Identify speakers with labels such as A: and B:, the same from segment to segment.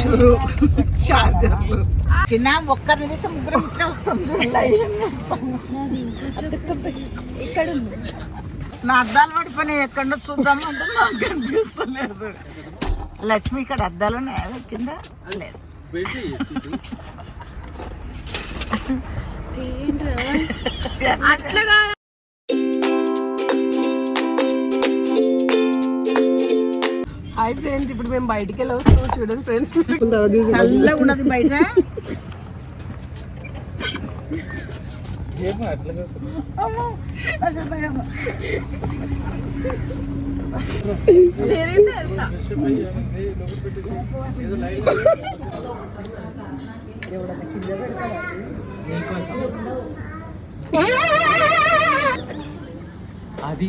A: షురు చార్జర్లు చిన్న ఒక్కరి నిమిషం ముగ్గురు వస్తుంది
B: ఇక్కడ ఉంది
A: నా అద్దాలు పడిపోయినాయి ఎక్కడో చూద్దామంటే నాకు కనిపిస్తలేదు. లక్ష్మి ఇక్కడ అద్దాలు ఉన్నాయి కింద లేదు.
B: అట్లా
C: హాయ్ ఫ్రెండ్స్, ఇప్పుడు మేము బయటికి వెళ్ళి వస్తాం. చూడండి ఫ్రెండ్స్,
A: చల్లగా ఉన్నది బయట.
B: జరిగితే వెళ్తా.
D: అది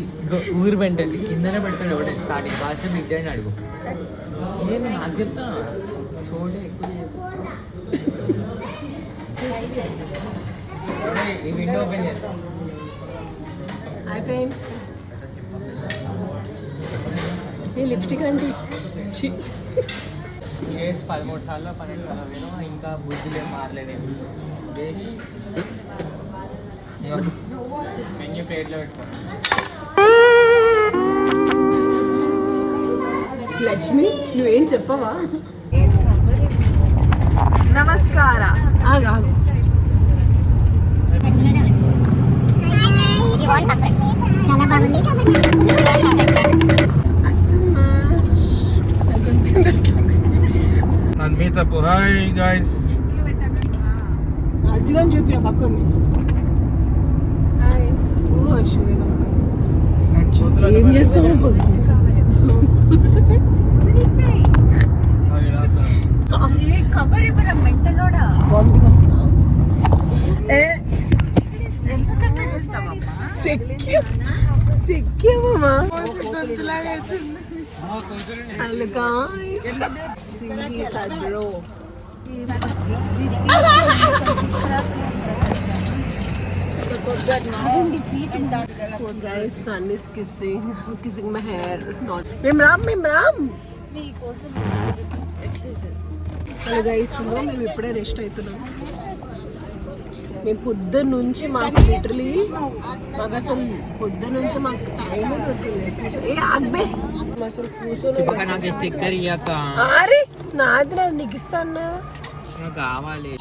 D: ఊరు పెంటండి కిందనే పెడతాడు ఎవడ స్టార్టింగ్ భాష బిగ్ అని అడుగు. నేను నాకు చెప్తా చూడే ఈ విండో ఓపెన్ చేస్తా.
C: హాయ్ ఫ్రెండ్స్, ఈ లిప్స్టిక్ అండి
D: 13 సార్లు 12 సార్లు వేరు, ఇంకా బుద్ధిలే మారలేదేమి. మెన్యూ పేర్లో పెట్టుకోండి.
C: లక్ష్మి, నువ్వేం చెప్పవా?
B: నమస్కార
C: కాదు,
E: చాలా బాగుంది.
F: మీ తప్పు. హాయ్ గైస్,
C: అజ్జుగా చూపి పక్కని. హాయ్. ఓ అశ్విన, ఏం చేస్తావు?
B: ఖబర్ ఇప్పుడు మెంటలోడా
C: వామిటింగ్ వస్తుందా?
A: ఎందుకంటే చేస్తామమ్మా
C: చెక్కామమ్మా. Hello guys, see Sadro. Guys, sun is kissing my hair. Not. Mem ram. Hello guys, మేము ఇప్పుడే రెస్ట్ అవుతున్నాం. మేము పొద్దున్న నుంచి మాకు లిటరలీ అసలు పొద్దున్న నుంచి మాకు టైం అసలు కూర్చొని అరే నాది నీకు ఇస్తాను
D: కావాలి.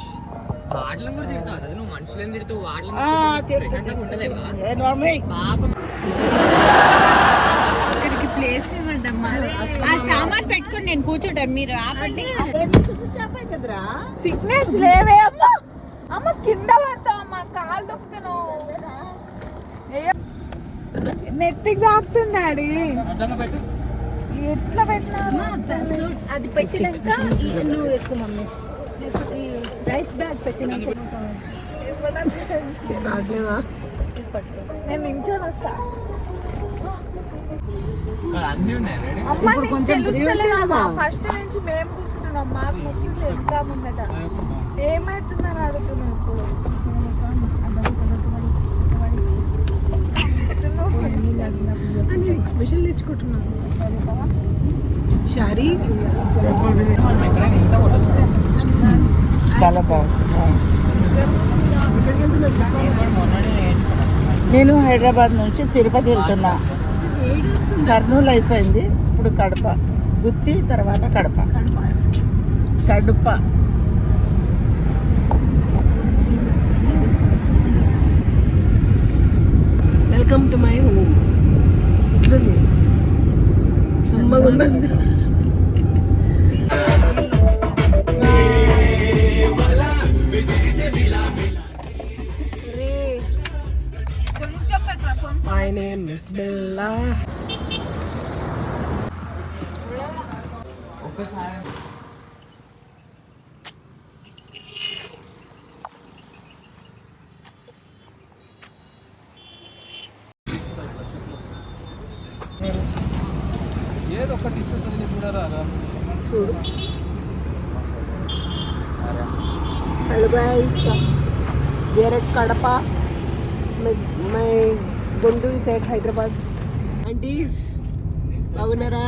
D: వాటిలో కూడా తిడతావు కదా నువ్వు, మనుషులను తిడుతావు, వాటిలో ఉంటలేవా?
B: ఇక్కడికి ప్లేస్ ఇవ్వండమ్మా. ఆ సామాన్ పెట్టుకుని నేను కూర్చోటం, మీరు ఆపండి.
A: కదరా
B: సిగ్నల్స్ లేవే అమ్మా. అమ్మ కింద పడతావు అమ్మ, కాలు దొక్కుతాను. నెత్తికి తాకుతున్నాడు. ఎట్లా పెట్టినా అది పెట్టినాక నువ్వు ఎక్కువ మమ్మీ. రైస్ బ్యాగ్ పెట్టినాక
C: రావట్లేదా?
B: నేను నించొని వస్తా.
D: అన్నీ ఉన్నాయి రెడీ.
B: అమ్మ నీకు తెలుస్తలేదమ్మా, ఫస్ట్ నుంచి మేము కూర్చుంటున్నాం, మాకు కూర్చుంటే ఎంత ముందట. ఏమైతుందని అడుగుతున్నావు ఇప్పుడు?
C: స్పెషల్ తెచ్చుకుంటున్నాను. షారీ
A: చాలా బాగుంది. నేను హైదరాబాద్ నుంచి తిరుపతి వెళ్తున్నా. కర్నూలు అయిపోయింది, ఇప్పుడు కడప, గుత్తి, తర్వాత Kadapa.
C: Welcome to my home. సమ్మగుంది. My name is Bella.
F: ఏదో ఒక డిస్టెన్స్ చూడరా
C: చూడు. Hello guys, we are at Kadapa. My Gundu is at Hyderabad. Aunties, బాగున్నారా?